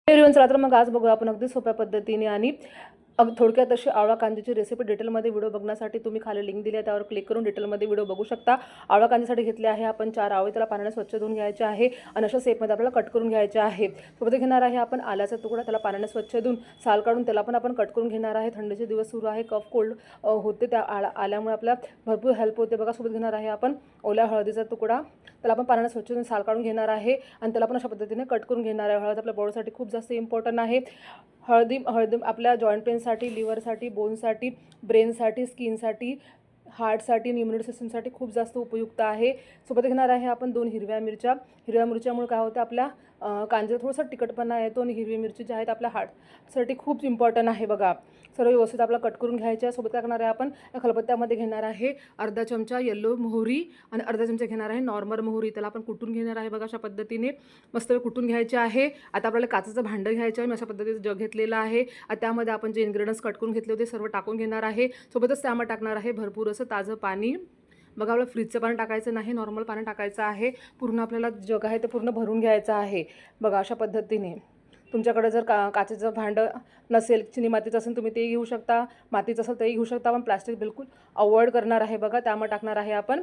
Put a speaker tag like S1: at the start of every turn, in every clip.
S1: Everyone, चला तर मग आज बघूया आपण अगदी सोप्या पद्धतीने आणि थोडक्यात अशी आवळा कांद्याची रेसिपी डिटेलमध्ये व्हिडिओ बघण्यासाठी तुम्ही खाली लिंक दिली आहे, त्यावर क्लिक करून डिटेलमध्ये व्हिडिओ बघू शकता. आवळा कांद्यासाठी घेतले आहे आपण 4 आवळे. त्याला पाण्याने स्वच्छ धुवून घ्यायचे आहे आणि अशा शेपमध्ये आपल्याला कट करून घ्यायचे आहे. सोबत घेणार आहे आपण आल्याचा तुकडा. त्याला पाण्याने स्वच्छ धुवून साल काढून त्याला पण आपण कट करून घेणार आहे. थंडीचे दिवस सुरू आहे, कफ कोल्ड होते त्या आल्यामुळे आपल्या भरपूर हेल्प होते बघा. सोबत घेणार आहे आपण ओल्या हळदीचा तुकडा. त्याला आपण पाण्याने स्वच्छ धुवून साल काढून घेणार आहे आणि त्याला पण अशा पद्धतीने कट करून घेणार आहे. हळद आपल्या बॉडीसाठी खूप जास्त इम्पॉर्टंट आहे. हळदी हळदी आपल्या जॉईंट पेनसाठी, लिव्हरसाठी, बोनसाठी, ब्रेनसाठी, स्किनसाठी, हार्टसाठी आणि इम्युनिटी सिस्टमसाठी खूप जास्त उपयुक्त आहे. सोबत घेणार आहे आपण 2 हिरव्या मिरच्या. हिरव्या मिरच्यामुळे काय होतं, आपल्या कांद्याला थोडासा तिखटपणा येतो आणि हिरवी मिरची जी आहेत आपल्या हार्टसाठी खूप इम्पॉर्टंट आहे बघा. सर्व व्यवस्थित आपल्याला कट करून घ्यायचे आहे. सोबत काय करणार आहे आपण खलबत्त्यामध्ये घेणार आहे अर्धा चमचा येलो मोहरी आणि अर्धा चमचा घेणार आहे नॉर्मल मोहरी. त्याला आपण कुटून घेणार आहे बघा. अशा पद्धतीने मस्त कुटून घ्यायचे आहे. आता आपल्याला काचेचं भांडं घ्यायचं आहे. मी अशा पद्धतीचं जग घेतलेलं आहे. त्यामध्ये आपण जे इन्ग्रेडियंट्स कट करून घेतले होते सर्व टाकून घेणार आहे. सोबतच त्यामध्ये टाकणार आहे भरपूर असं ताजं पाणी. बघा, आपल्याला फ्रीजचं पाणी टाकायचं नाही, नॉर्मल पाणी टाकायचं आहे. पूर्ण आपल्याला जग आहे ते पूर्ण भरून घ्यायचं आहे बघा. अशा पद्धतीने तुमच्याकडे जर काचेचं भांडं नसेल, चिनी मातीचं असेल, तुम्ही ते घेऊ शकता. मातीचं असेल तेही घेऊ शकता. पण प्लास्टिक बिलकुल अवॉइड करणार आहे बघा. त्यामध्ये टाकणार आहे आपण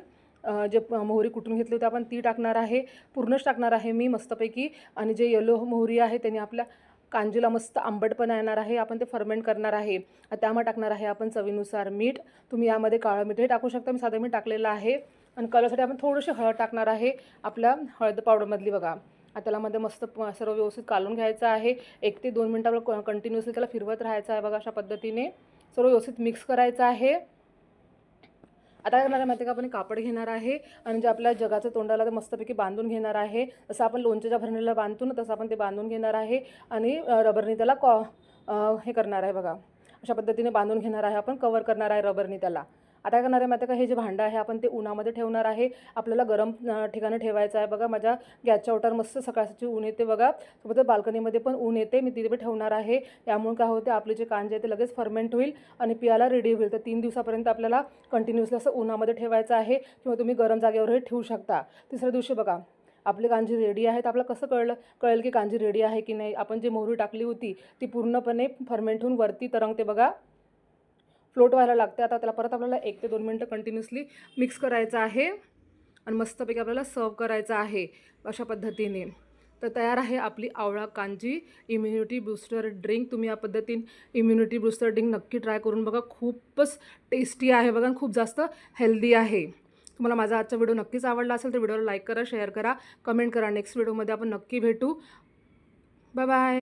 S1: जे मोहरी कुटून घेतली होती आपण ती टाकणार आहे. पूर्णच टाकणार आहे मी मस्तपैकी. आणि जे येलो मोहरी आहे त्याने आपल्या कांजीला मस्त आंबटपणा येणार आहे. आपण ते फर्मेंट करणार आहे. त्यामध्ये टाकणार आहे आपण चवीनुसार मीठ. तुम्ही यामध्ये काळं मीठही टाकू शकता, मी साधं मीठ टाकलेलं आहे. आणि कलरसाठी आपण थोडीशी हळद टाकणार आहे आपल्या हळद पावडरमधली बघा. त्याला मध्ये मस्त सर्व व्यवस्थित कालून घ्यायचं आहे. 1 ते 2 मिनटं आपल्याला कंटिन्युअसली त्याला फिरवत राहायचं आहे बघा. अशा पद्धतीने सर्व व्यवस्थित मिक्स करायचं आहे. आता काय करणार आहे माहिती का, आपण कापड घेणार आहे आणि जे आपल्या जगाचं तोंडाला ते मस्तपैकी बांधून घेणार आहे. जसं आपण लोणच्याच्या भरणीला बांधतो ना, तसं आपण ते बांधून घेणार आहे आणि रबरनी त्याला हे करणार आहे बघा. अशा पद्धतीने बांधून घेणार आहे आपण, कवर करणार आहे रबरनी त्याला. आता काय करणार आहे माहिती का, हे जे भांडं आहे आपण ते उन्हामध्ये ठेवणार आहे. आपल्याला गरम ठिकाणी ठेवायचं आहे बघा. माझ्या गॅसच्या ओटावर मस्त सकाळची ऊन येते बघा. सोबत बाल्कनीमध्ये पण ऊन येते, मी तिथे ठेवणार आहे. त्यामुळे काय होते, आपले जे कांदे आहे ते लगेच फर्मेंट होईल आणि पियाला रेडी होईल. तर 3 दिवसापर्यंत आपल्याला कंटिन्युअसली असं उन्हामध्ये ठेवायचं आहे किंवा तुम्ही गरम जागेवरही ठेवू शकता. तिसऱ्या दिवशी बघा आपली कांजी रेडी आहेत. आपल्याला कसं कळेल की कांजी रेडी आहे की नाही, आपण जी मोहरी टाकली होती ती पूर्णपणे फर्मेंट होऊन वरती तरंगते बघा, फ्लोट व्हायला लागते. आता त्याला परत आपल्याला 1 ते 2 मिनटं कंटिन्युअसली मिक्स करायचं आहे आणि मस्तपैकी आपल्याला सर्व करायचं आहे अशा पद्धतीने. तर तयार आहे आपली आवळा कांजी इम्युनिटी बूस्टर ड्रिंक. तुम्ही या पद्धतीने इम्युनिटी बूस्टर ड्रिंक नक्की ट्राय करून बघा. खूपच टेस्टी आहे बघा, खूप जास्त हेल्दी आहे. तुम्हाला माझा आजचा व्हिडिओ नक्कीच आवडला असेल तर व्हिडिओला लाईक करा, शेअर करा, कमेंट करा. नेक्स्ट व्हिडिओमध्ये आपण नक्की भेटू. Bye bye.